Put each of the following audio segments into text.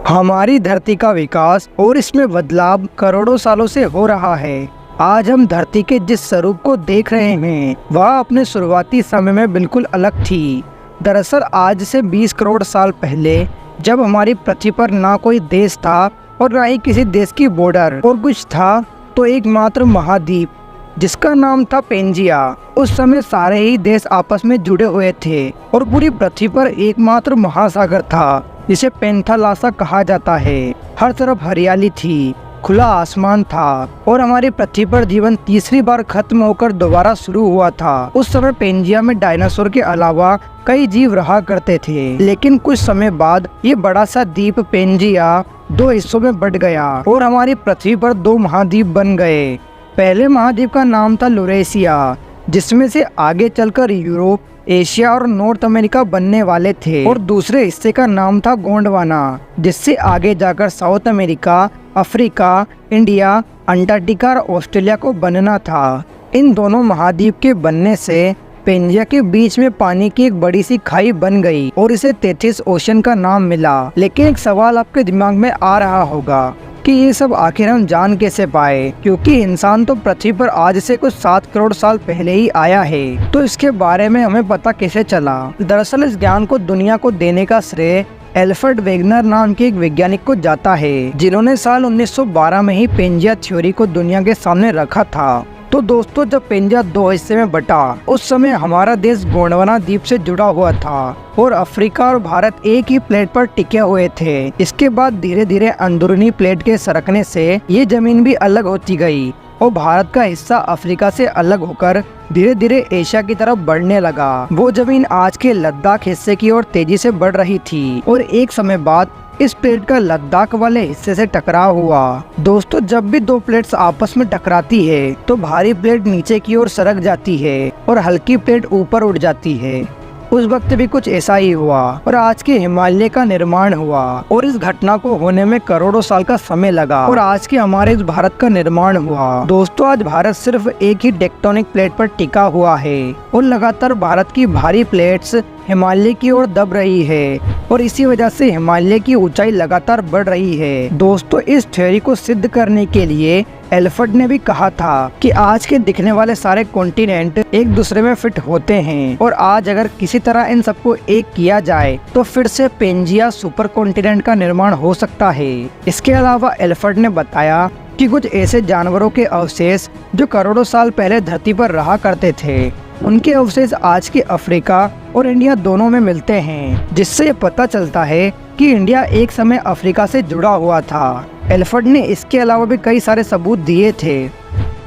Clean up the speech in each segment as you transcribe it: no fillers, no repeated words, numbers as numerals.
हमारी धरती का विकास और इसमें बदलाव करोड़ों सालों से हो रहा है। आज हम धरती के जिस स्वरूप को देख रहे हैं वह अपने शुरुआती समय में बिल्कुल अलग थी। दरअसल आज से 20 करोड़ साल पहले जब हमारी पृथ्वी पर ना कोई देश था और ना ही किसी देश की बॉर्डर और कुछ था तो एकमात्र महाद्वीप जिसका नाम था पेंजिया। उस समय सारे ही देश आपस में जुड़े हुए थे और पूरी पृथ्वी पर एकमात्र महासागर था जिसे पेंथालासा कहा जाता है। हर तरफ हरियाली थी, खुला आसमान था और हमारी पृथ्वी पर जीवन तीसरी बार खत्म होकर दोबारा शुरू हुआ था। उस समय पेंजिया में डायनासोर के अलावा कई जीव रहा करते थे, लेकिन कुछ समय बाद ये बड़ा सा द्वीप पेंजिया 2 हिस्सों में बट गया और हमारी पृथ्वी पर 2 महाद्वीप बन गए। पहले महाद्वीप का नाम था लुरेशिया, जिसमें से आगे चलकर यूरोप, एशिया और नॉर्थ अमेरिका बनने वाले थे, और दूसरे हिस्से का नाम था गोंडवाना, जिससे आगे जाकर south America, Africa, India, Antarctica और ऑस्ट्रेलिया को बनना था। इन दोनों महाद्वीप के बनने से पेंजिया के बीच में पानी की एक बड़ी सी खाई बन गई और इसे तेथिस ओशन का नाम मिला। लेकिन एक सवाल आपके दिमाग में आ रहा होगा कि ये सब आखिर हम जान कैसे पाए, क्योंकि इंसान तो पृथ्वी पर आज से कुछ 7 करोड़ साल पहले ही आया है, तो इसके बारे में हमें पता कैसे चला। दरअसल इस ज्ञान को दुनिया को देने का श्रेय एल्फ्रेड वेगनर नाम के एक वैज्ञानिक को जाता है, जिन्होंने साल 1912 में ही पेंजिया थ्योरी को दुनिया के सामने रखा था। तो दोस्तों, जब पेंजिया 2 हिस्से में बटा उस समय हमारा देश गोंडवाना द्वीप से जुड़ा हुआ था और अफ्रीका और भारत एक ही प्लेट पर टिके हुए थे। इसके बाद धीरे धीरे अंदरूनी प्लेट के सरकने से ये जमीन भी अलग होती गई और भारत का हिस्सा अफ्रीका से अलग होकर धीरे धीरे एशिया की तरफ बढ़ने लगा। वो जमीन आज के लद्दाख हिस्से की ओर तेजी से बढ़ रही थी और एक समय बाद इस प्लेट का लद्दाख वाले हिस्से से टकराव हुआ। दोस्तों, जब भी 2 प्लेट्स आपस में टकराती है तो भारी प्लेट नीचे की ओर सरक जाती है और हल्की प्लेट ऊपर उड़ जाती है। उस वक्त भी कुछ ऐसा ही हुआ और आज के हिमालय का निर्माण हुआ और इस घटना को होने में करोड़ों साल का समय लगा और आज के हमारे इस भारत का निर्माण हुआ। दोस्तों, आज भारत सिर्फ एक ही टेक्टोनिक प्लेट पर टिका हुआ है और लगातार भारत की भारी प्लेट्स हिमालय की ओर दब रही है और इसी वजह से हिमालय की ऊंचाई लगातार बढ़ रही है। दोस्तों, इस थ्योरी को सिद्ध करने के लिए एल्फ्रेड ने भी कहा था कि आज के दिखने वाले सारे कॉन्टिनेंट एक दूसरे में फिट होते हैं और आज अगर किसी तरह इन सबको एक किया जाए तो फिर से पेंजिया सुपर कॉन्टिनेंट का निर्माण हो सकता है। इसके अलावा एल्फ्रेड ने बताया कि कुछ ऐसे जानवरों के अवशेष जो करोड़ों साल पहले धरती पर रहा करते थे, उनके अवशेष आज के अफ्रीका और इंडिया दोनों में मिलते हैं, जिससे ये पता चलता है कि इंडिया एक समय अफ्रीका से जुड़ा हुआ था। एल्फ्रेड ने इसके अलावा भी कई सारे सबूत दिए थे।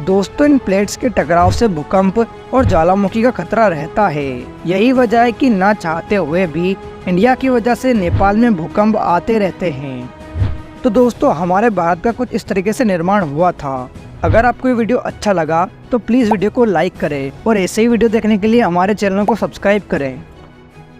दोस्तों, इन प्लेट्स के टकराव से भूकंप और ज्वालामुखी का खतरा रहता है। यही वजह है कि ना चाहते हुए भी इंडिया की वजह से नेपाल में भूकंप आते रहते हैं। तो दोस्तों, हमारे भारत का कुछ इस तरीके से निर्माण हुआ था। अगर आपको ये वीडियो अच्छा लगा तो प्लीज़ वीडियो को लाइक करें और ऐसे ही वीडियो देखने के लिए हमारे चैनल को सब्सक्राइब करें।